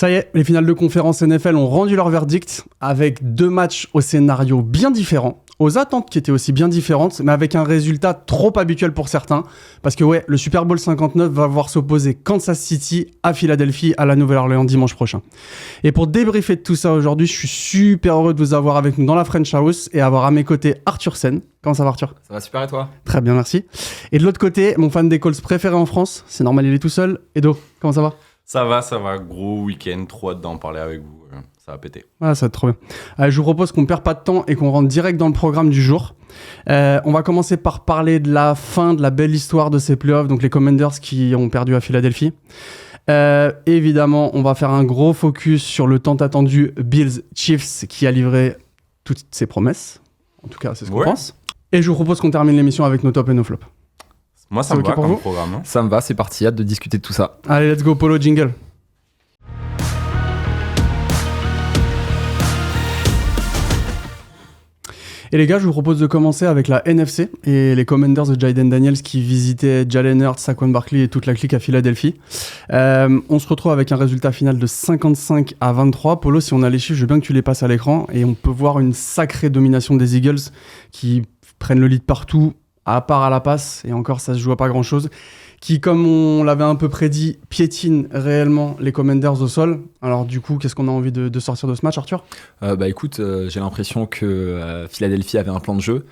Ça y est, les finales de conférence NFL ont rendu leur verdict avec 2 matchs au scénario bien différents, aux attentes qui étaient aussi bien différentes, mais avec un résultat trop habituel pour certains. Parce que ouais, le Super Bowl 59 va voir s'opposer Kansas City à Philadelphie à la Nouvelle-Orléans dimanche prochain. Et pour débriefer de tout ça aujourd'hui, je suis super heureux de vous avoir avec nous dans la French House et avoir à mes côtés Arthur Sen. Comment ça va Arthur ? Ça va super et toi ? Très bien, merci. Et de l'autre côté, mon fan des Colts préféré en France, c'est normal, il est tout seul. Edo, comment ça va ? Ça va, gros week-end, trop hâte d'en parler avec vous, ça va péter. Ah, ça va être trop bien. Je vous propose qu'on ne perd pas de temps et qu'on rentre direct dans le programme du jour. On va commencer par parler de la fin de la belle histoire de ces playoffs, donc les Commanders qui ont perdu à Philadelphie. Évidemment, on va faire un gros focus sur le tant attendu Bills-Chiefs qui a livré toutes ses promesses. En tout cas, c'est ce qu'on pense. Et je vous propose qu'on termine l'émission avec nos tops et nos flops. Moi, ça me va comme programme. Hein. Ça me va, c'est parti, hâte de discuter de tout ça. Allez, let's go, Polo, jingle. Et les gars, je vous propose de commencer avec la NFC et les Commanders de Jayden Daniels qui visitaient Jalen Hurts, Saquon Barkley et toute la clique à Philadelphie. On se retrouve avec un résultat final de 55-23. Polo, si on a les chiffres, je veux bien que tu les passes à l'écran. Et on peut voir une sacrée domination des Eagles qui prennent le lead partout, à part à la passe. Et encore, ça se joue à pas grand-chose. Qui, comme on l'avait un peu prédit, piétine réellement les Commanders au sol. Alors du coup, qu'est-ce qu'on a envie de sortir de ce match, Arthur ? Écoute, j'ai l'impression que Philadelphie avait un plan de jeu,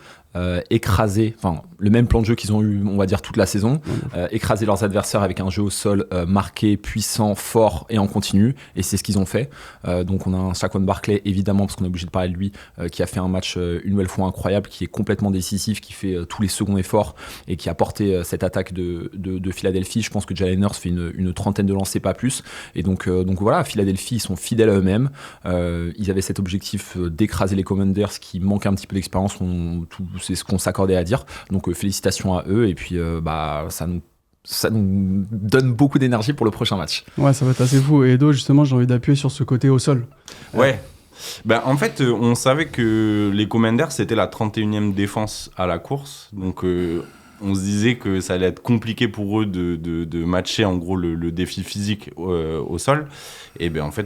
écraser, enfin le même plan de jeu qu'ils ont eu, on va dire, toute la saison, écraser leurs adversaires avec un jeu au sol marqué, puissant, fort et en continu, et c'est ce qu'ils ont fait. Donc on a un Saquon Barkley, évidemment, parce qu'on est obligé de parler de lui, qui a fait un match une nouvelle fois incroyable, qui est complètement décisif, qui fait tous les seconds efforts et qui a porté cette attaque de Philadelphie. Je pense que Jalen Hurts fait une trentaine de lancers, pas plus. Et donc voilà, Philadelphie, ils sont fidèles à eux-mêmes. Ils avaient cet objectif d'écraser les Commanders qui manquent un petit peu d'expérience. C'est ce qu'on s'accordait à dire. Donc félicitations à eux. Et puis ça nous donne beaucoup d'énergie pour le prochain match. Ouais, ça va être assez fou. Et Edo, justement, j'ai envie d'appuyer sur ce côté au sol. Ouais. En fait, on savait que les Commanders, c'était la 31e défense à la course. Donc on se disait que ça allait être compliqué pour eux de matcher en gros le défi physique au sol. Et en fait,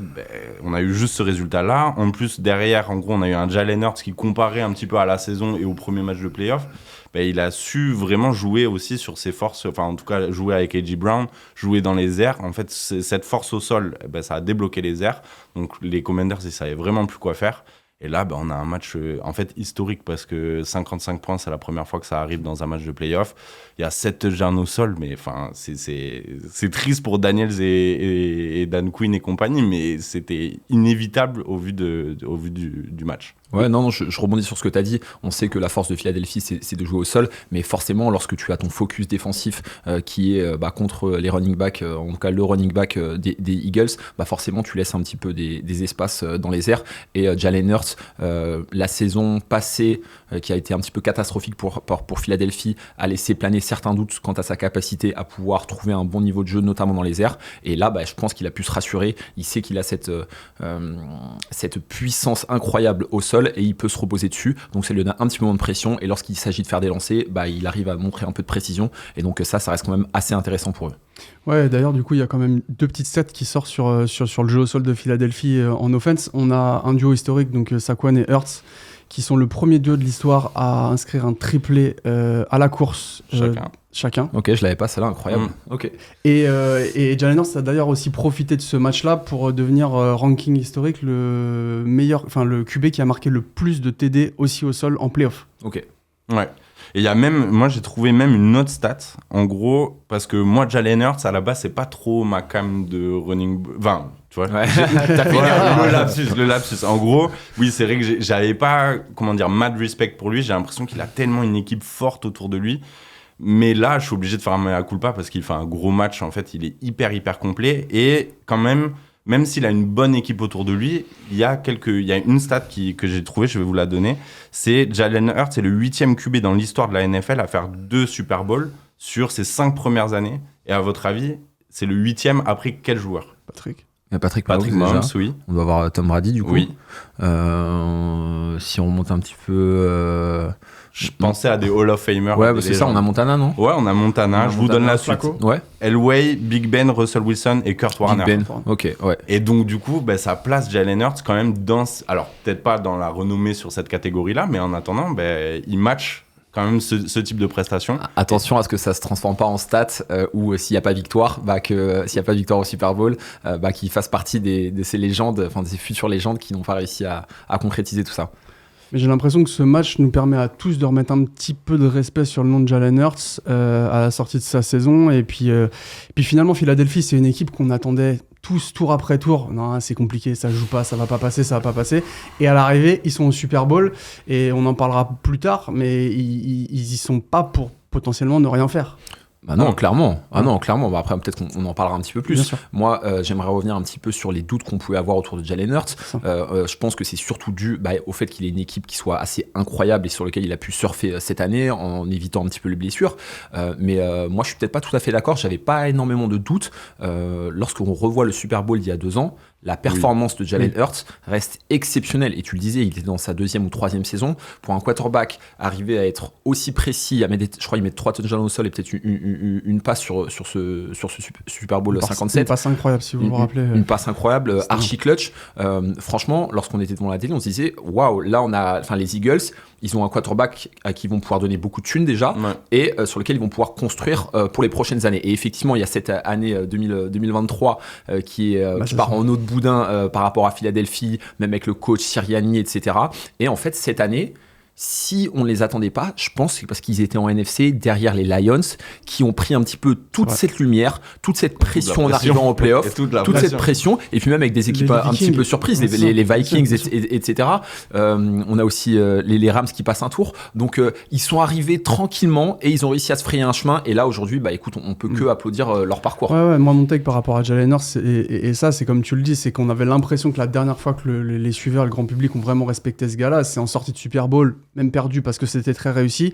on a eu juste ce résultat-là. En plus, derrière, en gros, on a eu un Jalen Hurts qui comparait un petit peu à la saison et au premier match de play-off. Il a su vraiment jouer aussi sur ses forces, enfin en tout cas jouer avec A.J. Brown, jouer dans les airs. En fait, cette force au sol, ça a débloqué les airs. Donc les Commanders, ils savaient vraiment plus quoi faire. Et là, on a un match en fait historique parce que 55 points, c'est la première fois que ça arrive dans un match de play-off. Il y a 7 touchdowns au sol, mais c'est triste pour Daniels et Dan Quinn et compagnie, mais c'était inévitable au vu du match. Ouais, non, je rebondis sur ce que tu as dit. On sait que la force de Philadelphie, c'est de jouer au sol, mais forcément, lorsque tu as ton focus défensif qui est contre les running backs, en tout cas le running back des Eagles, forcément, tu laisses un petit peu des espaces dans les airs. Et Jalen Hurts, la saison passée, qui a été un petit peu catastrophique pour Philadelphie, a laissé planer certains doutes quant à sa capacité à pouvoir trouver un bon niveau de jeu, notamment dans les airs. Et là, je pense qu'il a pu se rassurer. Il sait qu'il a cette puissance incroyable au sol et il peut se reposer dessus, donc ça lui donne un petit moment de pression, et lorsqu'il s'agit de faire des lancers, il arrive à montrer un peu de précision, et donc ça reste quand même assez intéressant pour eux. Ouais, d'ailleurs du coup il y a quand même 2 petites stats qui sortent sur le jeu au sol de Philadelphie en offense. On a un duo historique, donc Saquon et Hurts, qui sont le premier duo de l'histoire à inscrire un triplé à la course chacun. Ok, je l'avais pas, celle-là, incroyable. Ok. Et Jalen Hurts a d'ailleurs aussi profité de ce match-là pour devenir ranking historique le QB qui a marqué le plus de TD aussi au sol en playoff. Ok. Ouais. Et il y a moi j'ai trouvé même une autre stat, en gros, parce que moi Jalen Hurts à la base c'est pas trop ma cam de running, enfin tu vois, ouais. le lapsus. En gros, oui c'est vrai que j'avais pas, mad respect pour lui, j'ai l'impression qu'il a tellement une équipe forte autour de lui. Mais là, je suis obligé de faire un mea culpa parce qu'il fait un gros match. En fait, il est hyper complet. Et quand même s'il a une bonne équipe autour de lui, il y a une stat que j'ai trouvée, je vais vous la donner. C'est Jalen Hurts, c'est le 8e QB dans l'histoire de la NFL à faire 2 Super Bowls sur ses 5 premières années. Et à votre avis, c'est le 8e après quel joueur ? Patrick ? Patrick Mahomes, Mahomes, déjà. oui. On doit avoir Tom Brady, du coup. Oui. Si on remonte un petit peu... Je pensais à des Hall of Famers. Ouais, c'est ça, on a Montana, non? Ouais, on a Montana. Je vous donne la suite. Flacco. Elway, Big Ben, Russell Wilson et Kurt Warner. Big Ben, ok, ouais. Et donc, du coup, ça place Jalen Hurts quand même dans... Alors, peut-être pas dans la renommée sur cette catégorie-là, mais en attendant, il match quand même ce type de prestation. Attention à ce que ça se transforme pas en stats ou s'il n'y a pas victoire, s'il y a pas victoire au Super Bowl, qu'il fasse partie de ces légendes, enfin de ces futures légendes qui n'ont pas réussi à concrétiser tout ça. Mais j'ai l'impression que ce match nous permet à tous de remettre un petit peu de respect sur le nom de Jalen Hurts à la sortie de sa saison. Et puis finalement, Philadelphie, c'est une équipe qu'on attendait tous tour après tour. Non, c'est compliqué, ça joue pas, ça va pas passer. Et à l'arrivée, ils sont au Super Bowl et on en parlera plus tard, mais ils y sont pas pour potentiellement ne rien faire. Bah non, clairement. Clairement. Bah après, peut-être qu'on en parlera un petit peu plus. Moi, j'aimerais revenir un petit peu sur les doutes qu'on pouvait avoir autour de Jalen Hurts. Je pense que c'est surtout dû au fait qu'il ait une équipe qui soit assez incroyable et sur laquelle il a pu surfer cette année en évitant un petit peu les blessures. Mais moi, je suis peut-être pas tout à fait d'accord. J'avais pas énormément de doutes. Lorsqu'on revoit le Super Bowl d'il y a 2 ans, la performance de Jalen Hurts reste exceptionnelle. Et tu le disais, il était dans sa 2e ou 3e saison. Pour un quarterback, arriver à être aussi précis, je crois qu'il met 3 touchdowns au sol et peut-être une passe sur ce Super Bowl 57. Une passe incroyable, si vous vous rappelez. Une passe incroyable, archi clutch. Franchement, lorsqu'on était devant la télé, on se disait, waouh, là, les Eagles, ils ont un quarterback à qui ils vont pouvoir donner beaucoup de thunes déjà et sur lequel ils vont pouvoir construire pour les prochaines années. Et effectivement, il y a cette année 2023 qui part en eau de boudin par rapport à Philadelphie, même avec le coach Sirianni, etc. Et en fait, cette année, si on ne les attendait pas, je pense que c'est parce qu'ils étaient en NFC derrière les Lions qui ont pris un petit peu toute cette lumière, toute cette pression en arrivant en playoff, toute cette pression, et puis même avec des équipes un petit peu surprises, les Vikings, etc. On a aussi les Rams qui passent un tour. Donc ils sont arrivés tranquillement et ils ont réussi à se frayer un chemin. Et là aujourd'hui, écoute, on peut que applaudir leur parcours. Ouais, moi mon take par rapport à Jalen Hurts et ça, c'est comme tu le dis, c'est qu'on avait l'impression que la dernière fois que les suiveurs, le grand public ont vraiment respecté ce gars-là, c'est en sortie de Super Bowl, même perdu parce que c'était très réussi.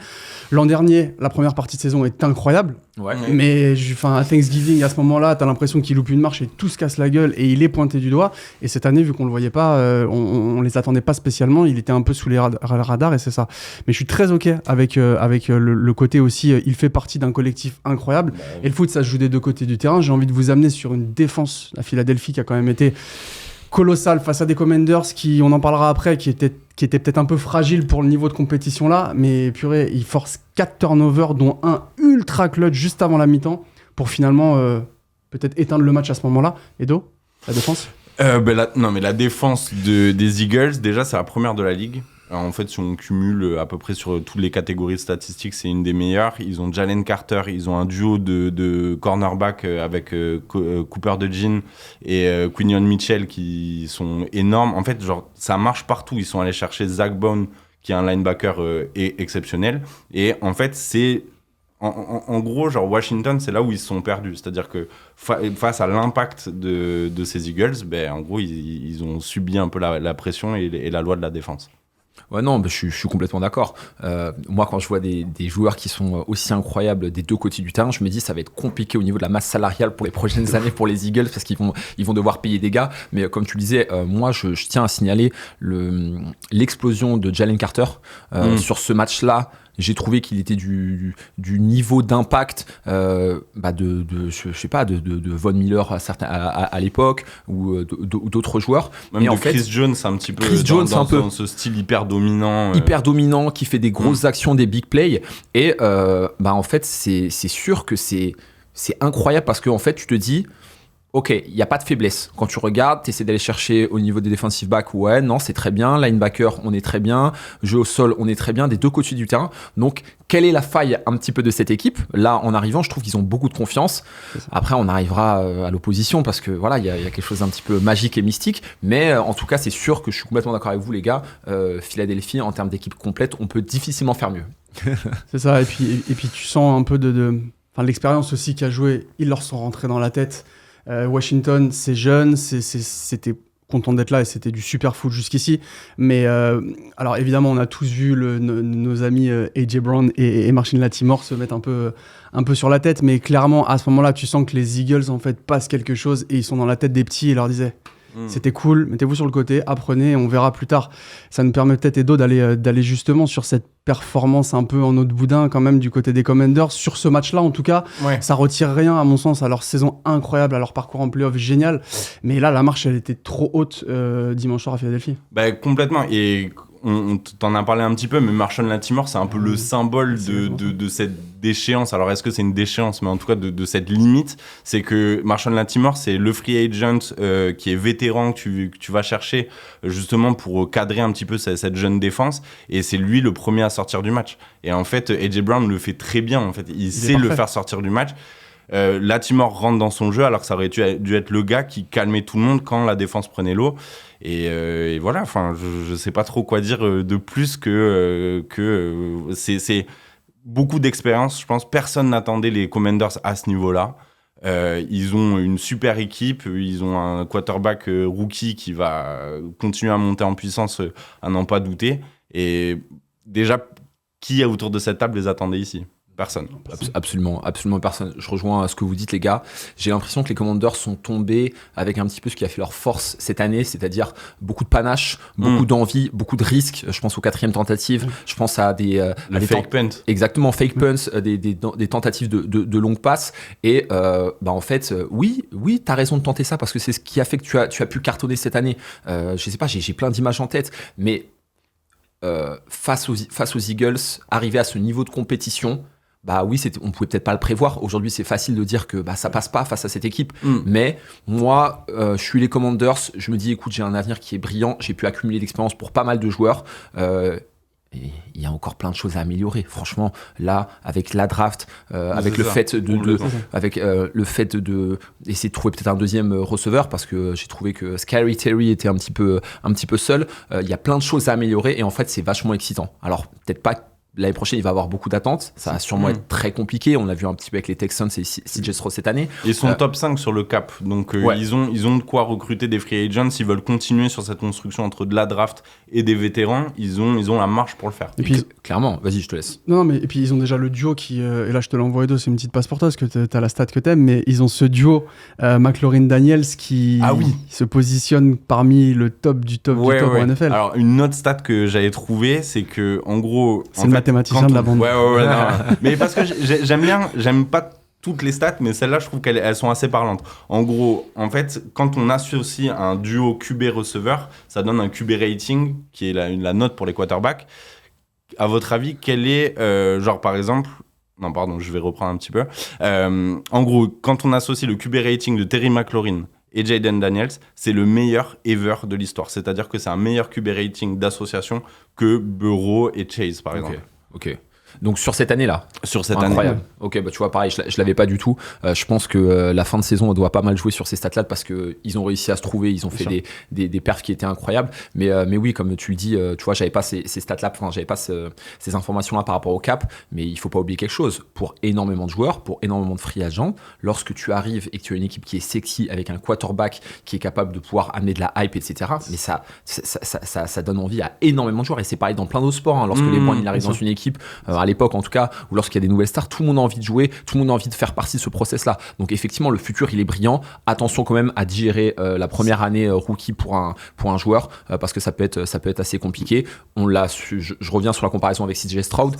L'an dernier, la première partie de saison est incroyable. Mais à Thanksgiving, à ce moment-là, t'as l'impression qu'il loupe une marche et tout se casse la gueule et il est pointé du doigt. Et cette année, vu qu'on le voyait pas, on les attendait pas spécialement. Il était un peu sous les radars et c'est ça. Mais je suis très ok avec le côté aussi, il fait partie d'un collectif incroyable. Et le foot, ça se joue des deux côtés du terrain. J'ai envie de vous amener sur une défense à Philadelphie qui a quand même été colossal face à des Commanders qui, on en parlera après, qui étaient peut-être un peu fragiles pour le niveau de compétition là, mais purée, ils forcent 4 turnovers dont un ultra clutch juste avant la mi-temps pour finalement peut-être éteindre le match à ce moment-là. Edo, la défense la défense des Eagles, déjà c'est la première de la ligue. Alors, en fait, si on cumule à peu près sur toutes les catégories statistiques, c'est une des meilleures. Ils ont Jalen Carter, ils ont un duo de cornerback avec Cooper DeJean et Quinion Mitchell qui sont énormes. En fait, ça marche partout. Ils sont allés chercher Zach Bone, qui est un linebacker exceptionnel. Et en fait, c'est... En gros, Washington, c'est là où ils se sont perdus. C'est-à-dire que face à l'impact de ces Eagles, en gros, ils ont subi un peu la pression et la loi de la défense. Ouais, non, je suis complètement d'accord. Moi, quand je vois des joueurs qui sont aussi incroyables des deux côtés du terrain, je me dis ça va être compliqué au niveau de la masse salariale pour les prochaines années pour les Eagles parce qu'ils vont devoir payer des gars. Mais comme tu le disais, moi, je tiens à signaler l'explosion de Jalen Carter sur ce match-là. J'ai trouvé qu'il était du niveau d'impact de Von Miller à l'époque ou d'autres joueurs. Même de Chris Jones un petit peu dans ce style hyper dominant. Hyper dominant, qui fait des grosses actions, des big plays. Et en fait, c'est sûr que c'est incroyable parce qu'en fait, tu te dis... Ok, il n'y a pas de faiblesse. Quand tu regardes, tu essaies d'aller chercher au niveau des defensive backs, ouais, non, c'est très bien. Linebacker, on est très bien. Jeu au sol, on est très bien. Des deux côtés du terrain. Donc, quelle est la faille un petit peu de cette équipe ? Là, en arrivant, je trouve qu'ils ont beaucoup de confiance. Après, on arrivera à l'opposition parce que voilà, il y a quelque chose d'un petit peu magique et mystique. Mais en tout cas, c'est sûr que je suis complètement d'accord avec vous, les gars. Philadelphie, en termes d'équipe complète, on peut difficilement faire mieux. C'est ça. Et puis tu sens un peu de l'expérience aussi qui a joué. Ils leur sont rentrés dans la tête. Washington, c'est jeune, c'était content d'être là et c'était du super foot jusqu'ici. Mais alors évidemment, on a tous vu nos amis AJ Brown et Marcin Latimore se mettre un peu sur la tête. Mais clairement, à ce moment-là, tu sens que les Eagles en fait passent quelque chose et ils sont dans la tête des petits et leur disaient c'était cool, mettez-vous sur le côté, apprenez, on verra plus tard. Ça nous permet peut-être, Edo, d'aller justement sur cette performance un peu en eau de boudin quand même du côté des Commanders. Sur ce match-là, en tout cas, ça retire rien à mon sens à leur saison incroyable, à leur parcours en playoff génial. Mais là, la marche, elle était trop haute dimanche soir à Philadelphie. Complètement. Et on t'en a parlé un petit peu, mais Marshon Latimore, c'est un peu le symbole de cette déchéance. Alors, est-ce que c'est une déchéance? Mais en tout cas, de cette limite. C'est que Marshon Latimore, c'est le free agent qui est vétéran que tu vas chercher justement pour cadrer un petit peu cette jeune défense. Et c'est lui le premier à sortir du match. Et en fait, AJ Brown le fait très bien. En fait, il sait le faire sortir du match. Latimore rentre dans son jeu alors que ça aurait dû être le gars qui calmait tout le monde quand la défense prenait l'eau. Et voilà, enfin, je sais pas trop quoi dire de plus que c'est beaucoup d'expérience. Je pense personne n'attendait les Commanders à ce niveau-là. Ils ont une super équipe, ils ont un quarterback rookie qui va continuer à monter en puissance à n'en pas douter. Et déjà, qui autour de cette table les attendait ici? Personne. Absolument personne. Je rejoins ce que vous dites, les gars. J'ai l'impression que les Commanders sont tombés avec un petit peu ce qui a fait leur force cette année, c'est-à-dire beaucoup de panache, beaucoup d'envie, beaucoup de risques. Je pense aux 4e tentatives. Je pense à des fake punt. Exactement, fake punts, des tentatives de longue passe. Et en fait, oui, t'as raison de tenter ça parce que c'est ce qui a fait que tu as pu cartonner cette année. Je sais pas, j'ai plein d'images en tête, mais face aux Eagles, arriver à ce niveau de compétition. Bah oui, on pouvait peut-être pas le prévoir. Aujourd'hui, c'est facile de dire que ça passe pas face à cette équipe. Mais moi, je suis les Commanders. Je me dis, écoute, j'ai un avenir qui est brillant. J'ai pu accumuler l'expérience pour pas mal de joueurs. Et il y a encore plein de choses à améliorer. Franchement, là, avec la draft, avec le fait de essayer de trouver peut-être un deuxième receveur, parce que j'ai trouvé que Scary Terry était un petit peu seul. Il y a plein de choses à améliorer et en fait, c'est vachement excitant. Alors, peut-être pas. L'année prochaine, il va avoir beaucoup d'attentes. Ça va sûrement être très compliqué. On l'a vu un petit peu avec les Texans et CJ Stroud cette année. Ils sont top 5 sur le cap. Donc, ils ont de quoi recruter des free agents. S'ils veulent continuer sur cette construction entre de la draft et des vétérans, ils ont la marche pour le faire. Et puis, clairement, vas-y, je te laisse. Non, mais et puis ils ont déjà le duo qui... et là, je te l'envoie, Edo, c'est une petite passe pour toi, parce que t'as la stat que t'aimes, mais ils ont ce duo McLaurin-Daniels qui se positionne parmi le top du top en NFL. Alors, une autre stat que j'avais trouvée, c'est que, en gros... C'est le mathématicien de la bande. Non. Mais parce que j'aime pas toutes les stats, mais celles-là, je trouve qu'elles sont assez parlantes. En gros, en fait, quand on associe un duo QB-receveur, ça donne un QB rating, qui est la note pour les quarterbacks. À votre avis, quel est, par exemple... Non, pardon, je vais reprendre un petit peu. En gros, quand on associe le QB rating de Terry McLaurin et Jayden Daniels, c'est le meilleur ever de l'histoire. C'est-à-dire que c'est un meilleur QB rating d'association que Burrow et Chase, par exemple. Ok. Donc sur cette année-là. Sur cette incroyable. année. Ok, bah tu vois, pareil, je l'avais pas du tout. Je pense que la fin de saison, on doit pas mal jouer sur ces stats-là parce que ils ont réussi à se trouver, ils ont fait des perfs qui étaient incroyables. Mais oui, comme tu le dis, tu vois, j'avais pas ces stats-là, enfin, j'avais pas ces informations-là par rapport au cap. Mais il faut pas oublier quelque chose. Pour énormément de joueurs, pour énormément de free agents, lorsque tu arrives et que tu as une équipe qui est sexy avec un quarterback qui est capable de pouvoir amener de la hype, etc. Mais ça donne envie à énormément de joueurs. Et c'est pareil dans plein d'autres sports. Hein, lorsque les Browns arrivent dans une équipe. À l'époque en tout cas, ou lorsqu'il y a des nouvelles stars, tout le monde a envie de jouer, tout le monde a envie de faire partie de ce process-là. Donc effectivement, le futur, il est brillant. Attention quand même à digérer la première année rookie pour un joueur, parce que ça peut être assez compliqué. Je reviens sur la comparaison avec CJ Stroud,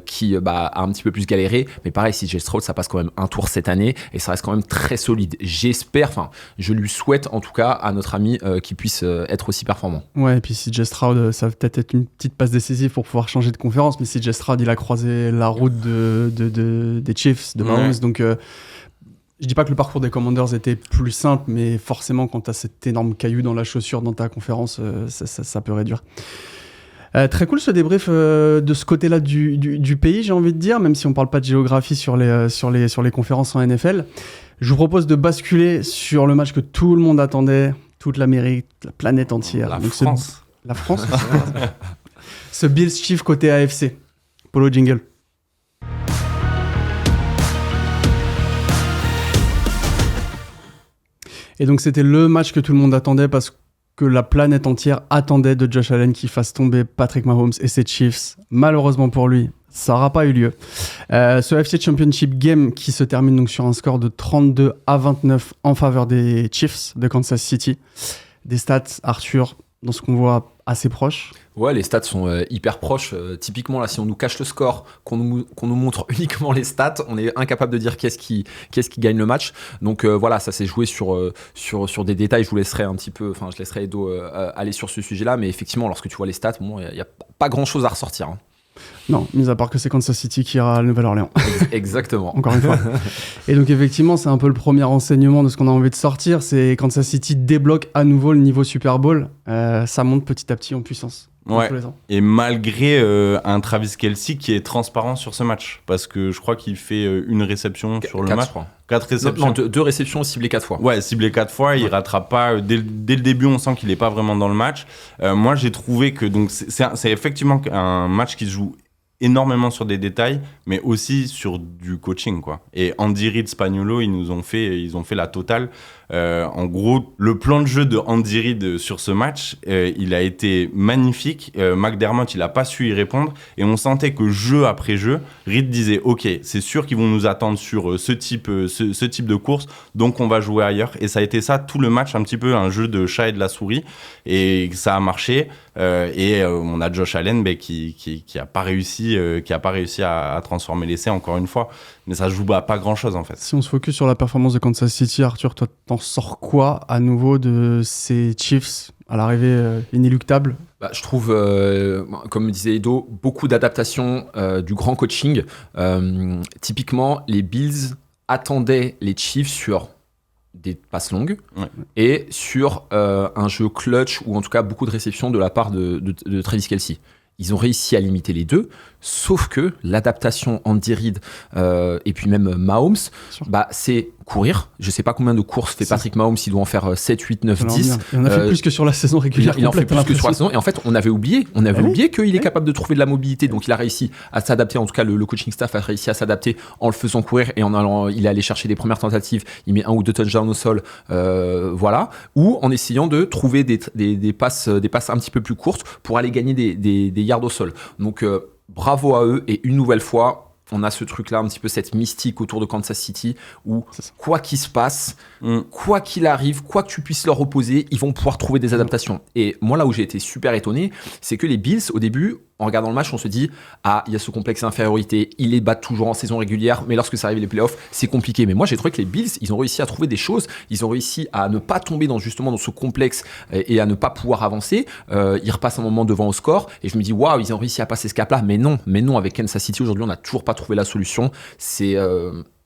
qui a un petit peu plus galéré, mais pareil, CJ Stroud, ça passe quand même un tour cette année, et ça reste quand même très solide. Je lui souhaite en tout cas à notre ami qu'il puisse être aussi performant. Ouais, et puis CJ Stroud, ça va peut-être être une petite passe décisive pour pouvoir changer de conférence, mais CJ Stroud, il a croisé la route des Chiefs, de Mahomes. Donc, je dis pas que le parcours des Commanders était plus simple, mais forcément, quand tu as cet énorme caillou dans la chaussure dans ta conférence, ça peut réduire. Très cool ce débrief de ce côté-là du pays, j'ai envie de dire, même si on parle pas de géographie sur les conférences en NFL. Je vous propose de basculer sur le match que tout le monde attendait, toute l'Amérique, la planète entière. La France. Ce Bills Chiefs côté AFC. Polo jingle. Et donc c'était le match que tout le monde attendait parce que la planète entière attendait de Josh Allen qui fasse tomber Patrick Mahomes et ses Chiefs. Malheureusement pour lui, ça n'aura pas eu lieu. Ce AFC Championship Game qui se termine donc sur un score de 32-29 en faveur des Chiefs de Kansas City. Des stats, Arthur, dans ce qu'on voit assez proches. Ouais, les stats sont hyper proches. Typiquement, là, si on nous cache le score, qu'on nous montre uniquement les stats, on est incapable de dire qu'est-ce qui gagne le match. Donc voilà, ça s'est joué sur des détails. Je laisserai Edo aller sur ce sujet-là. Mais effectivement, lorsque tu vois les stats, bon, il n'y a pas grand-chose à ressortir. Hein. Non, mis à part que c'est Kansas City qui ira à Nouvelle-Orléans. Exactement. Encore une fois. Et donc effectivement, c'est un peu le premier enseignement de ce qu'on a envie de sortir. C'est Kansas City débloque à nouveau le niveau Super Bowl. Ça monte petit à petit en puissance. Ouais. Et malgré un Travis Kelce qui est transparent sur ce match, parce que je crois qu'il fait une réception sur le match. 4 réceptions. Non, 2 réceptions ciblées 4 fois. Ouais, ciblées 4 fois, il rattrape pas. Dès le début, on sent qu'il est pas vraiment dans le match. Moi, j'ai trouvé que donc c'est effectivement un match qui se joue énormément sur des détails, mais aussi sur du coaching, quoi. Et Andy Reid, Spagnuolo, ils ont fait la totale. En gros, le plan de jeu de Andy Reid sur ce match, il a été magnifique. McDermott, il a pas su y répondre, et on sentait que jeu après jeu, Reid disait OK, c'est sûr qu'ils vont nous attendre sur ce type de course, donc on va jouer ailleurs. Et ça a été ça tout le match, un petit peu un jeu de chat et de la souris, et ça a marché. On a Josh Allen qui a pas réussi à transformer l'essai encore une fois, mais ça joue pas grand chose en fait. Si on se focus sur la performance de Kansas City, Arthur, toi t'en sors quoi à nouveau de ces Chiefs à l'arrivée inéluctable? Je trouve, comme disait Edo, beaucoup d'adaptation, du grand coaching. Typiquement, les Bills attendaient les Chiefs sur des passes longues et sur un jeu clutch, ou en tout cas beaucoup de réceptions de la part de Travis Kelce. Ils ont réussi à limiter les deux, sauf que l'adaptation Andy Reid et puis même Mahomes, c'est courir. Je ne sais pas combien de courses fait Patrick Mahomes, il doit en faire 7, 8, 9, 10. Il en a fait plus que sur la saison régulière. Il en fait plus que sur la saison. Et en fait, on avait oublié qu'il est capable de trouver de la mobilité. Donc il a réussi à s'adapter, en tout cas le coaching staff a réussi à s'adapter en le faisant courir et il est allé chercher des premières tentatives. Il met 1 ou 2 touchdowns au sol, voilà. Ou en essayant de trouver des passes un petit peu plus courtes pour aller gagner des yards au sol. Donc bravo à eux, et une nouvelle fois, on a ce truc-là, un petit peu cette mystique autour de Kansas City, où quoi qu'il se passe, quoi qu'il arrive, quoi que tu puisses leur opposer, ils vont pouvoir trouver des adaptations. Et moi, là où j'ai été super étonné, c'est que les Bills, au début, en regardant le match, on se dit il y a ce complexe d'infériorité, ils les battent toujours en saison régulière, mais lorsque ça arrive les playoffs, c'est compliqué. Mais moi, j'ai trouvé que les Bills, ils ont réussi à trouver des choses, ils ont réussi à ne pas tomber dans ce complexe et à ne pas pouvoir avancer. Ils repassent un moment devant au score, et je me dis waouh, ils ont réussi à passer ce cap-là. Mais non, avec Kansas City aujourd'hui, on n'a toujours pas trouvé la solution. C'est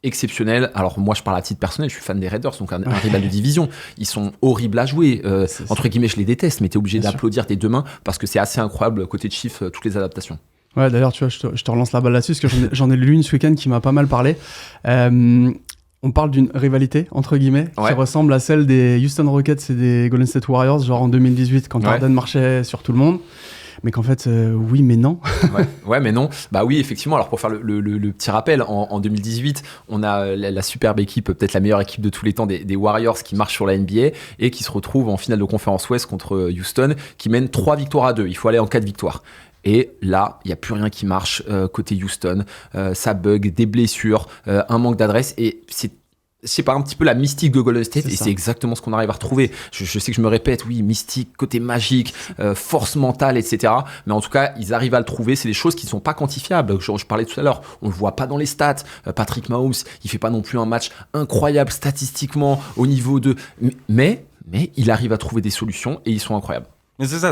exceptionnel. Alors moi, je parle à titre personnel, je suis fan des Raiders, donc un rival de division. Ils sont horribles à jouer. Entre guillemets, je les déteste, mais t'es obligé d'applaudir des deux mains parce que c'est assez incroyable côté de Chiefs, toutes les adaptations. Ouais, d'ailleurs, tu vois, je te relance la balle là-dessus parce que j'en ai lu une ce week-end qui m'a pas mal parlé. On parle d'une rivalité, entre guillemets, qui ressemble à celle des Houston Rockets et des Golden State Warriors, genre en 2018, quand Harden marchait sur tout le monde. Mais qu'en fait, oui, mais non. ouais, mais non. Bah oui, effectivement. Alors, pour faire le petit rappel, en 2018, on a la superbe équipe, peut-être la meilleure équipe de tous les temps, des Warriors, qui marche sur la NBA et qui se retrouve en finale de conférence Ouest contre Houston, qui mène 3-2. Il faut aller en 4 victoires. Et là, il n'y a plus rien qui marche côté Houston. Ça bug, des blessures, un manque d'adresse. Et c'est pas un petit peu la mystique de Golden State, c'est exactement ce qu'on arrive à retrouver. Je sais que je me répète, oui, mystique, côté magique, force mentale, etc. Mais en tout cas, ils arrivent à le trouver. C'est des choses qui ne sont pas quantifiables. Je parlais tout à l'heure, on le voit pas dans les stats. Patrick Mahomes, il fait pas non plus un match incroyable statistiquement au niveau de... Mais il arrive à trouver des solutions et ils sont incroyables. Mais c'est ça,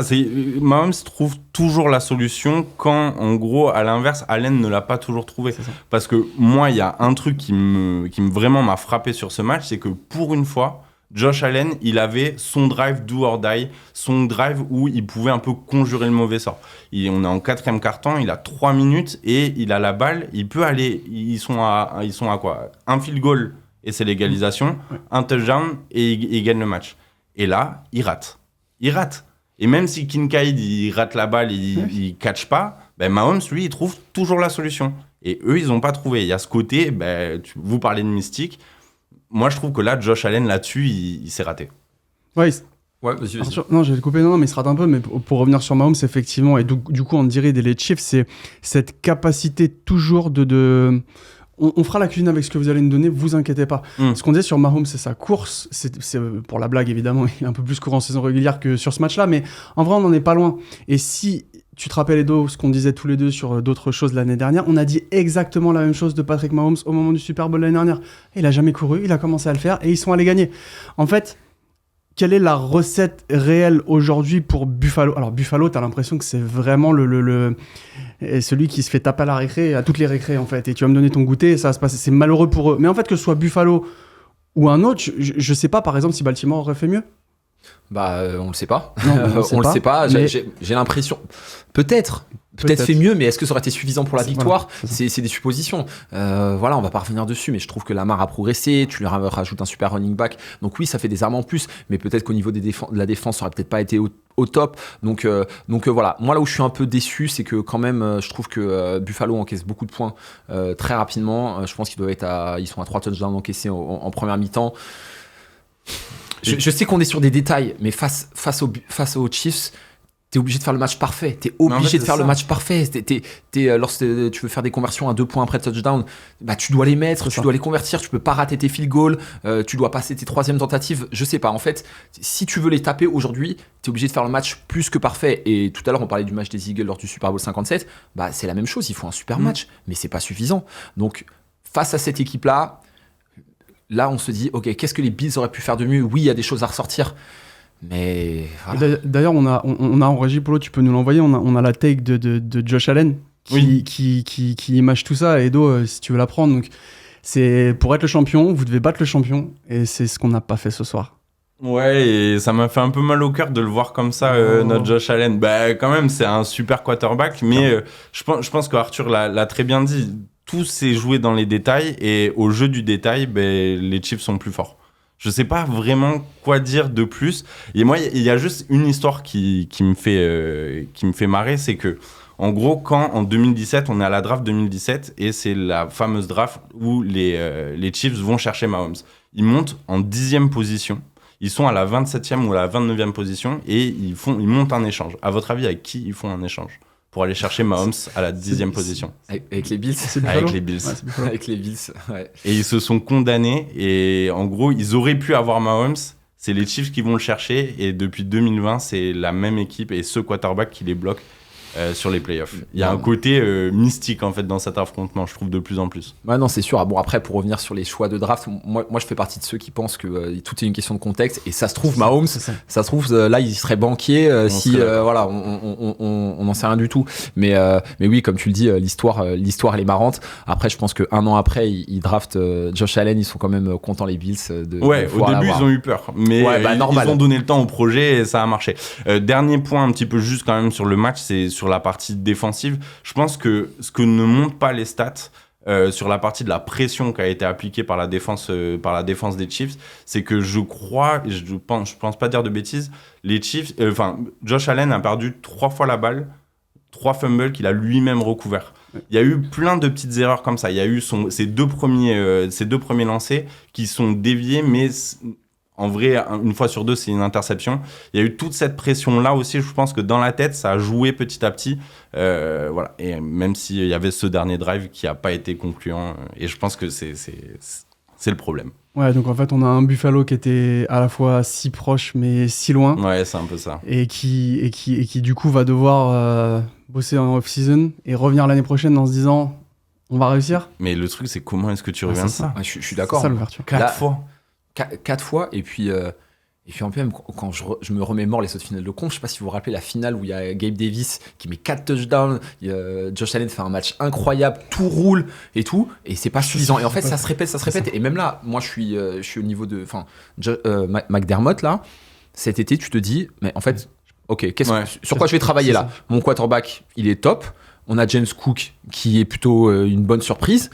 Mahomes trouve toujours la solution quand, en gros, à l'inverse, Allen ne l'a pas toujours trouvé. Parce que moi, il y a un truc qui vraiment m'a frappé sur ce match, c'est que pour une fois, Josh Allen, il avait son drive do or die, son drive où il pouvait un peu conjurer le mauvais sort. On est en 4e quart-temps, il a 3 minutes et il a la balle, il peut aller, ils sont à quoi ? Un field goal et c'est l'égalisation, un touchdown et il gagne le match. Et là, il rate. Et même si Kincaid, il rate la balle, il catch pas, Mahomes, lui, il trouve toujours la solution. Et eux, ils n'ont pas trouvé. Il y a ce côté, vous parlez de mystique. Moi, je trouve que là, Josh Allen, là-dessus, il s'est raté. Oui, Ouais, vas-y. Non, je vais le couper, non, mais il se rate un peu. Mais pour revenir sur Mahomes, effectivement, et du coup, on dirait des Chiefs, c'est cette capacité toujours de on fera la cuisine avec ce que vous allez nous donner, vous inquiétez pas. Ce qu'on disait sur Mahomes, c'est sa course. C'est pour la blague, évidemment, il est un peu plus court en saison régulière que sur ce match-là, mais en vrai, on n'en est pas loin. Et si tu te rappelles, Edo, ce qu'on disait tous les deux sur d'autres choses l'année dernière, on a dit exactement la même chose de Patrick Mahomes au moment du Super Bowl l'année dernière. Il a jamais couru, il a commencé à le faire et ils sont allés gagner. En fait, quelle est la recette réelle aujourd'hui pour Buffalo ? Alors Buffalo, t'as l'impression que c'est vraiment celui qui se fait taper à la récré, à toutes les récrés en fait, et tu vas me donner ton goûter, et ça va se passer. C'est malheureux pour eux. Mais en fait, que ce soit Buffalo ou un autre, je sais pas, par exemple, si Baltimore aurait fait mieux. On le sait pas. Non, on le sait pas. Mais... J'ai l'impression. Peut-être fait mieux, mais est-ce que ça aurait été suffisant pour la victoire ? C'est des suppositions. Voilà, on va pas revenir dessus, mais je trouve que Lamar a progressé. Tu lui rajoutes un super running back. Donc oui, ça fait des armes en plus, mais peut-être qu'au niveau de la défense, ça aurait peut-être pas été au top. Donc voilà. Moi, là où je suis un peu déçu, c'est que quand même, je trouve que Buffalo encaisse beaucoup de points très rapidement. Je pense ils sont à 3 touchdowns encaissés en première mi-temps. Je sais qu'on est sur des détails, mais face aux Chiefs, t'es obligé de faire le match parfait. Le match parfait. Lorsque tu veux faire des conversions à 2 points après touchdown, tu dois les mettre, dois les convertir. Tu peux pas rater tes field goals. Tu dois passer tes 3e tentatives. Je sais pas. En fait, si tu veux les taper aujourd'hui, t'es obligé de faire le match plus que parfait. Et tout à l'heure, on parlait du match des Eagles lors du Super Bowl 57. C'est la même chose. Il faut un super match, mais c'est pas suffisant. Donc, face à cette équipe-là, on se dit, ok, qu'est-ce que les Bills auraient pu faire de mieux ? Oui, il y a des choses à ressortir. Mais voilà. D'ailleurs, on a en régie, Polo, tu peux nous l'envoyer. On a la take de Josh Allen qui image tout ça. Et Edo, si tu veux la prendre. Donc, c'est pour être le champion, vous devez battre le champion. Et c'est ce qu'on n'a pas fait ce soir. Ouais, et ça m'a fait un peu mal au cœur de le voir comme ça, notre Josh Allen. Quand même, c'est un super quarterback. Mais je pense qu'Arthur l'a très bien dit. Tout s'est joué dans les détails. Et au jeu du détail, les Chiefs sont plus forts. Je sais pas vraiment quoi dire de plus. Et moi, il y a juste une histoire qui me fait marrer, c'est que, en gros, quand en 2017, on est à la draft 2017, et c'est la fameuse draft où les Chiefs vont chercher Mahomes. Ils montent en 10e position. Ils sont à la 27e ou à la 29e position, et ils montent un échange. À votre avis, avec qui ils font un échange pour aller chercher Mahomes à la 10e position? Avec les Bills. Avec les Bills. Ouais, avec les Bills, ouais. Et ils se sont condamnés. Et en gros, ils auraient pu avoir Mahomes. C'est les Chiefs qui vont le chercher. Et depuis 2020, c'est la même équipe et ce quarterback qui les bloque sur les playoffs. Il y a un côté mystique en fait dans cet affrontement, je trouve, de plus en plus. Ouais, non, c'est sûr. Bon, après, pour revenir sur les choix de draft, moi je fais partie de ceux qui pensent que tout est une question de contexte. Et ça se trouve, Mahomes, ça se trouve, là, il serait banquier voilà, on n'en sait rien du tout. Mais oui, comme tu le dis, l'histoire elle est marrante. Après, je pense qu'un an après, ils draftent Josh Allen, ils sont quand même contents, les Bills. Au début, ils ont eu peur. Mais ils ont donné le temps au projet et ça a marché. Dernier point, un petit peu juste quand même sur le match, c'est sur la partie défensive. Je pense que ce que ne montrent pas les stats sur la partie de la pression qui a été appliquée par la défense des Chiefs, c'est que je pense pas dire de bêtises, les Chiefs, Josh Allen a perdu 3 fois la balle, 3 fumbles qu'il a lui-même recouverts. Il y a eu plein de petites erreurs comme ça. Il y a eu ses deux premiers lancers qui sont déviés, mais en vrai, une fois sur 2, c'est une interception. Il y a eu toute cette pression-là aussi. Je pense que dans la tête, ça a joué petit à petit. Voilà. Et même s'il y avait ce dernier drive qui n'a pas été concluant. Et je pense que c'est le problème. Ouais, donc en fait, on a un Buffalo qui était à la fois si proche, mais si loin. Ouais, c'est un peu ça. Et qui du coup, va devoir bosser en off-season et revenir l'année prochaine en se disant, on va réussir. Mais le truc, c'est comment est-ce que tu reviens de ça ? Ouais, je suis d'accord. C'est ça l'ouverture. 4 fois. 4 fois, et puis en plus, même quand je me remémore les autres finales de conf, je sais pas si vous vous rappelez la finale où il y a Gabe Davis qui met 4 touchdowns, Josh Allen fait un match incroyable, tout roule et tout, et c'est pas suffisant. Et en fait, ça se répète. Et même là, moi, je suis au niveau de, McDermott là, cet été, tu te dis, mais en fait, ok, sur quoi je vais travailler là ? Mon quarterback, il est top. On a James Cook qui est plutôt une bonne surprise.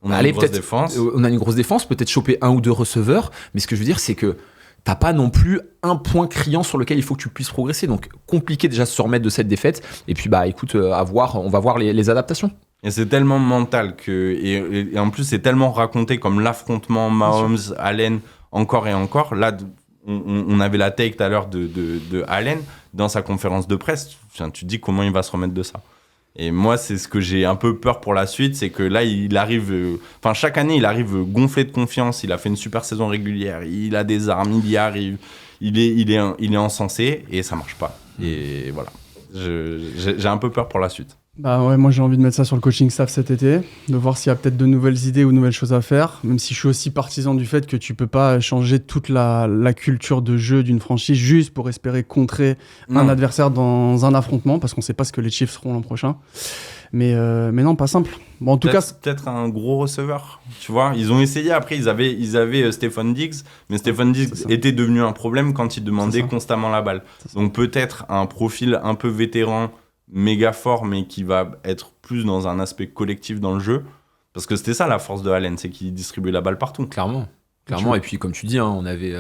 On a une grosse défense, peut-être choper 1 ou 2 receveurs, mais ce que je veux dire, c'est que t'as pas non plus un point criant sur lequel il faut que tu puisses progresser, donc compliqué déjà de se remettre de cette défaite, et puis écoute, on va voir les adaptations. Et c'est tellement mental et en plus c'est tellement raconté comme l'affrontement Mahomes, Allen, encore et encore, là on avait la take tout à l'heure de Allen dans sa conférence de presse. Tu te dis comment il va se remettre de ça. Et moi, c'est ce que j'ai un peu peur pour la suite, c'est que là, il arrive... chaque année, il arrive gonflé de confiance. Il a fait une super saison régulière. Il a des armes, il y arrive. Il est encensé et ça marche pas. Et voilà. J'ai un peu peur pour la suite. Bah ouais, moi j'ai envie de mettre ça sur le coaching staff cet été, de voir s'il y a peut-être de nouvelles idées ou de nouvelles choses à faire, même si je suis aussi partisan du fait que tu peux pas changer toute la culture de jeu d'une franchise juste pour espérer contrer un adversaire dans un affrontement, parce qu'on sait pas ce que les Chiefs feront l'an prochain. Mais non, pas simple. Bon, en tout cas, peut-être un gros receveur, tu vois. Ils ont essayé, après ils avaient Stephon Diggs, mais Stephon Diggs était devenu un problème quand il demandait constamment la balle. Donc peut-être un profil un peu vétéran, méga fort, mais qui va être plus dans un aspect collectif dans le jeu, parce que c'était ça la force de Allen, c'est qu'il distribuait la balle partout. Clairement. Et puis comme tu dis, on avait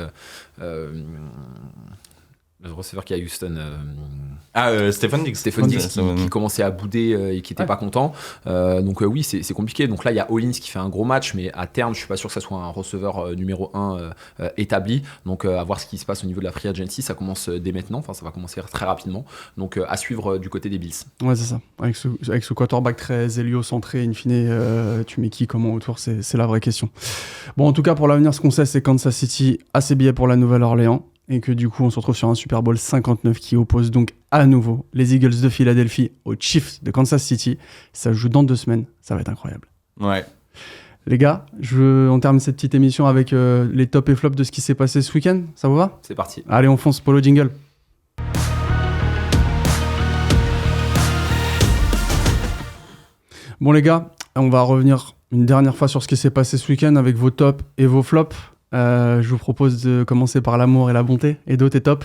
le receveur qui est à Houston, Stephon Diggs qui commençait à bouder et qui n'était pas content. Donc oui, c'est compliqué. Donc là, il y a Hollins qui fait un gros match, mais à terme, je suis pas sûr que ça soit un receveur numéro 1 établi. Donc à voir ce qui se passe au niveau de la free agency, ça commence dès maintenant. Enfin, ça va commencer très rapidement. Donc à suivre du côté des Bills. Ouais, c'est ça. Avec ce quarterback très héliocentré, in fine, tu mets qui, comment autour, c'est la vraie question. Bon, en tout cas, pour l'avenir, ce qu'on sait, c'est Kansas City a ses billets pour la Nouvelle-Orléans. Et que du coup, on se retrouve sur un Super Bowl 59 qui oppose donc à nouveau les Eagles de Philadelphie aux Chiefs de Kansas City. Ça joue dans 2 semaines, ça va être incroyable. Ouais. Les gars, on termine cette petite émission avec les tops et flops de ce qui s'est passé ce week-end. Ça vous va ? C'est parti. Allez, on fonce, Polo Jingle. Bon les gars, on va revenir une dernière fois sur ce qui s'est passé ce week-end avec vos tops et vos flops. Je vous propose de commencer par l'amour et la bonté. Edo, t'es top ?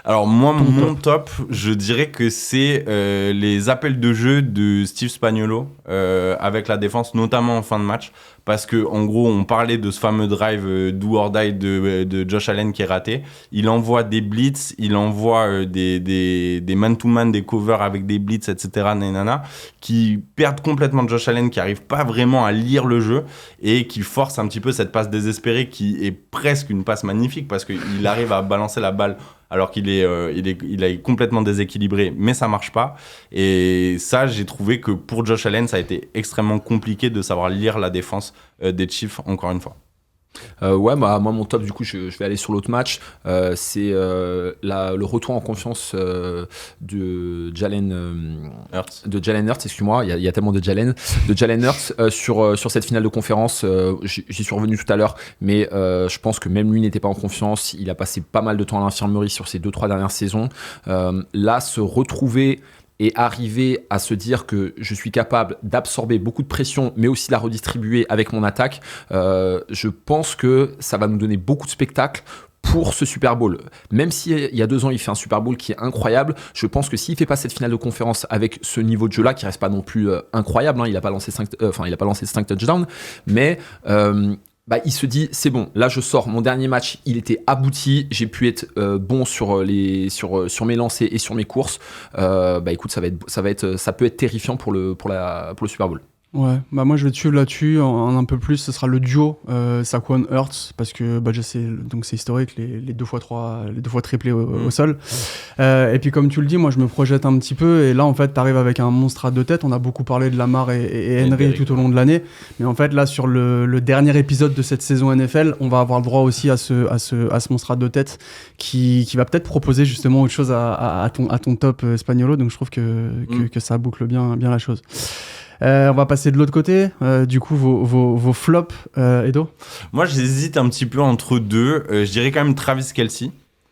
Alors moi, mon top, je dirais que c'est les appels de jeu de Steve Spagnuolo avec la défense, notamment en fin de match. Parce que en gros, on parlait de ce fameux drive do or die de Josh Allen qui est raté. Il envoie des blitz, il envoie des man-to-man, des covers avec des blitz, etc. Nanana, qui perdent complètement Josh Allen, qui n'arrive pas vraiment à lire le jeu et qui force un petit peu cette passe désespérée qui est presque une passe magnifique parce qu'il arrive à balancer la balle alors qu'il est complètement déséquilibré, mais ça marche pas. Et ça, j'ai trouvé que pour Josh Allen, ça a été extrêmement compliqué de savoir lire la défense des Chiefs, encore une fois. Moi mon top, du coup, je vais aller sur l'autre match. C'est le retour en confiance de Jalen Hurts, excuse-moi, il y a tellement de Jalen Hurts sur cette finale de conférence. J'y suis revenu tout à l'heure, mais je pense que même lui n'était pas en confiance. Il a passé pas mal de temps à l'infirmerie sur ces 2-3 dernières saisons. Là, se retrouver et arriver à se dire que je suis capable d'absorber beaucoup de pression, mais aussi de la redistribuer avec mon attaque, je pense que ça va nous donner beaucoup de spectacles pour ce Super Bowl. Même si il y a 2 ans, il fait un Super Bowl qui est incroyable, je pense que s'il fait pas cette finale de conférence avec ce niveau de jeu-là, qui reste pas non plus incroyable, il a pas lancé 5 touchdowns, mais il se dit, c'est bon, là je sors, mon dernier match, il était abouti, j'ai pu être bon sur mes lancers et sur mes courses. Écoute, ça peut être terrifiant pour le Super Bowl. Ouais, moi je vais te suivre là-dessus un peu plus. Ce sera le duo Saquon Hurts parce que c'est historique les 2 fois 3, les 2 fois triplés au sol. Et puis comme tu le dis, moi je me projette un petit peu et là en fait t'arrives avec un monstre à 2 têtes. On a beaucoup parlé de Lamar et Henry tout au long de l'année, mais en fait là sur le dernier épisode de cette saison NFL, on va avoir le droit aussi à ce monstre à 2 têtes qui va peut-être proposer justement autre chose à ton top Spagnuolo. Donc je trouve que ça boucle bien la chose. On va passer de l'autre côté. Du coup, vos flops, Edo ? Moi, j'hésite un petit peu entre 2. Je dirais quand même Travis Kelce.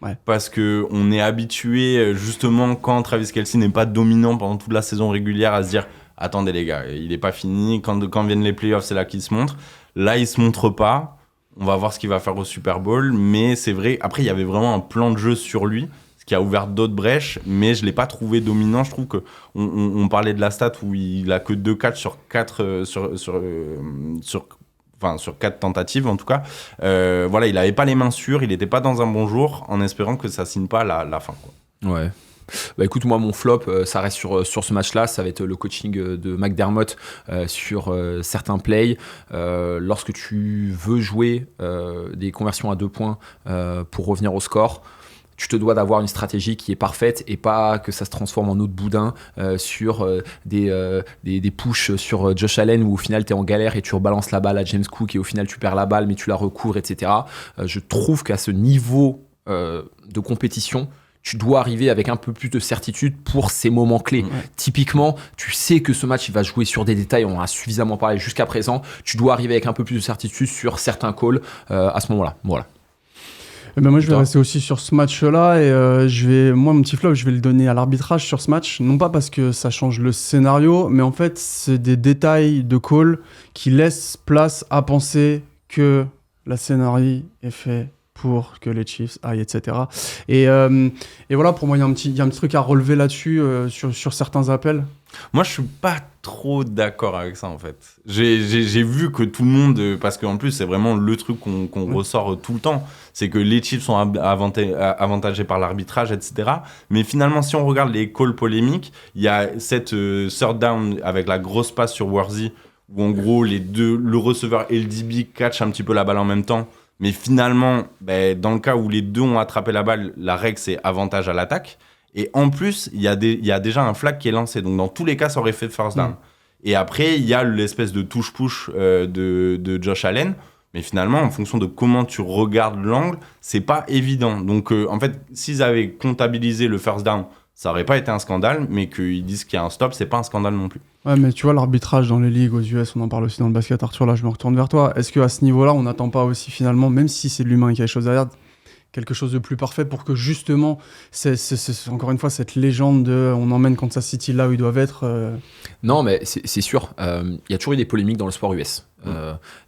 Ouais. Parce qu'on est habitué, justement, quand Travis Kelce n'est pas dominant pendant toute la saison régulière, à se dire « Attendez les gars, il n'est pas fini. Quand viennent les playoffs, c'est là qu'il se montre. » Là, il ne se montre pas. On va voir ce qu'il va faire au Super Bowl. Mais c'est vrai, après, il y avait vraiment un plan de jeu sur lui qui a ouvert d'autres brèches, mais je ne l'ai pas trouvé dominant. Je trouve qu'on parlait de la stat où il a que 2 catchs sur 4 sur 4 tentatives en tout cas. Il n'avait pas les mains sûres, il n'était pas dans un bon jour, en espérant que ça signe pas la fin, quoi. Ouais. Bah écoute, moi mon flop, ça reste sur ce match-là, ça va être le coaching de McDermott sur certains plays. Lorsque tu veux jouer des conversions à 2 points pour revenir au score, tu te dois d'avoir une stratégie qui est parfaite et pas que ça se transforme en eau de boudin sur des pushs sur Josh Allen où au final tu es en galère et tu rebalances la balle à James Cook et au final tu perds la balle mais tu la recouvres, etc. Je trouve qu'à ce niveau de compétition, tu dois arriver avec un peu plus de certitude pour ces moments clés. Ouais. Typiquement, tu sais que ce match il va jouer sur des détails, on en a suffisamment parlé jusqu'à présent, tu dois arriver avec un peu plus de certitude sur certains calls à ce moment-là. Voilà. Et ben moi je vais rester aussi sur ce match-là et moi mon petit flop je vais le donner à l'arbitrage sur ce match, non pas parce que ça change le scénario, mais en fait c'est des détails de call qui laissent place à penser que la scénario est faite pour que les Chiefs aillent, etc. Et voilà, pour moi, il y a un petit truc à relever là-dessus, sur certains appels. Moi, je suis pas trop d'accord avec ça, en fait. J'ai vu que tout le monde, parce qu'en plus, c'est vraiment le truc qu'on ressort tout le temps, c'est que les Chiefs sont avantagés par l'arbitrage, etc. Mais finalement, si on regarde les calls polémiques, il y a cette third down avec la grosse passe sur Worthy, où en gros, le receveur et le DB catchent un petit peu la balle en même temps. Mais finalement, dans le cas où les deux ont attrapé la balle, la règle, c'est avantage à l'attaque. Et en plus, il y a déjà un flag qui est lancé. Donc, dans tous les cas, ça aurait fait first down. Et après, il y a l'espèce de touche-push de Josh Allen. Mais finalement, en fonction de comment tu regardes l'angle, c'est pas évident. Donc, en fait, s'ils avaient comptabilisé le first down, ça aurait pas été un scandale. Mais qu'ils disent qu'il y a un stop, c'est pas un scandale non plus. Ouais, mais tu vois, l'arbitrage dans les ligues aux US, on en parle aussi dans le basket. Arthur, là, je me retourne vers toi. Est-ce qu'à ce niveau-là, on n'attend pas aussi finalement, même si c'est de l'humain qui a les choses derrière, quelque chose de plus parfait pour que justement, c'est encore une fois cette légende de on emmène Kansas City là où ils doivent être Non, mais c'est sûr. Il y a toujours eu des polémiques dans le sport US.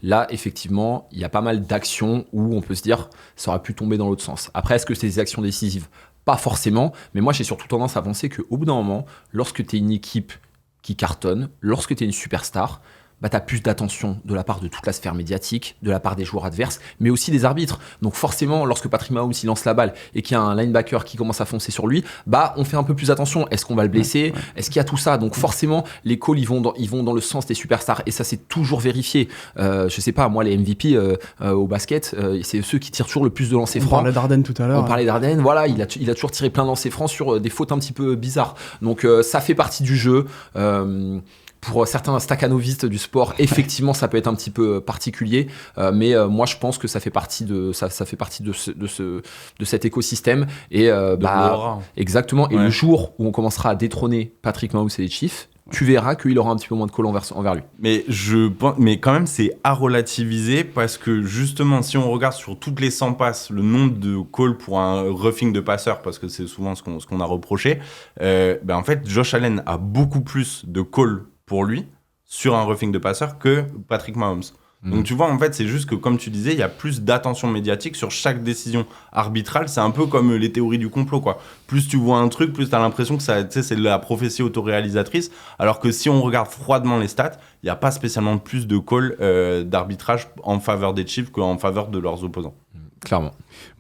Là, effectivement, il y a pas mal d'actions où on peut se dire ça aurait pu tomber dans l'autre sens. Après, est-ce que c'est des actions décisives ? Pas forcément, mais moi, j'ai surtout tendance à penser qu'au bout d'un moment, lorsque tu es une équipe qui cartonne, lorsque tu es une superstar, tu as plus d'attention de la part de toute la sphère médiatique, de la part des joueurs adverses, mais aussi des arbitres. Donc forcément, lorsque Patrick Mahomes il lance la balle et qu'il y a un linebacker qui commence à foncer sur lui, on fait un peu plus attention. Est-ce qu'on va le blesser ? Est-ce qu'il y a tout ça ? Donc forcément, les calls, ils vont dans le sens des superstars. Et ça, c'est toujours vérifié. Je sais pas, moi, les MVP au basket, c'est ceux qui tirent toujours le plus de lancers francs. On parlait d'Arden tout à l'heure. On parlait d'Arden, voilà, il a toujours tiré plein de lancers francs sur des fautes un petit peu bizarres. Donc ça fait partie du jeu. Pour certains staccanovistes du sport, effectivement, ça peut être un petit peu particulier, mais moi, je pense que ça fait partie de cet écosystème. Et exactement. Et le jour où on commencera à détrôner Patrick Mahomes et les Chiefs, tu verras qu'il aura un petit peu moins de calls envers lui. Mais quand même, c'est à relativiser parce que justement, si on regarde sur toutes les 100 passes, le nombre de calls pour un roughing de passeur, parce que c'est souvent ce qu'on a reproché, en fait, Josh Allen a beaucoup plus de calls pour lui sur un roughing de passeur que Patrick Mahomes. Donc tu vois, en fait, c'est juste que, comme tu disais, il y a plus d'attention médiatique sur chaque décision arbitrale. C'est un peu comme les théories du complot, quoi. Plus tu vois un truc, plus tu as l'impression que c'est de la prophétie autoréalisatrice. Alors que si on regarde froidement les stats, il n'y a pas spécialement plus de calls d'arbitrage en faveur des Chiefs qu'en faveur de leurs opposants. Clairement.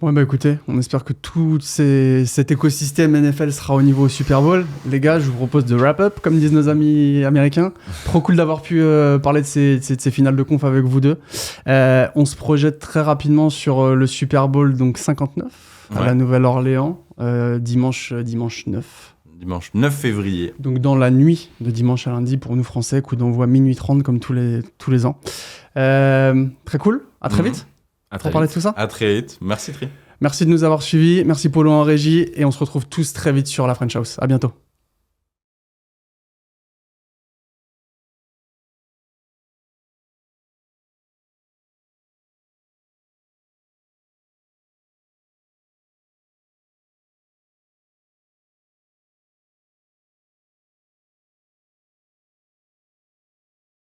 Bon, écoutez, on espère que tout cet écosystème NFL sera au niveau Super Bowl. Les gars, je vous propose de wrap up, comme disent nos amis américains. Trop cool d'avoir pu parler de ces finales de conf avec vous deux. On se projette très rapidement sur le Super Bowl, donc 59, à la Nouvelle-Orléans, dimanche 9. Dimanche 9 février. Donc dans la nuit de dimanche à lundi pour nous Français, coup d'envoi minuit 30 comme tous les ans. Très cool, à très vite. Pour parler de tout ça. À très vite. Merci Tri. Merci de nous avoir suivis. Merci Polo en régie. Et on se retrouve tous très vite sur la French House. À bientôt.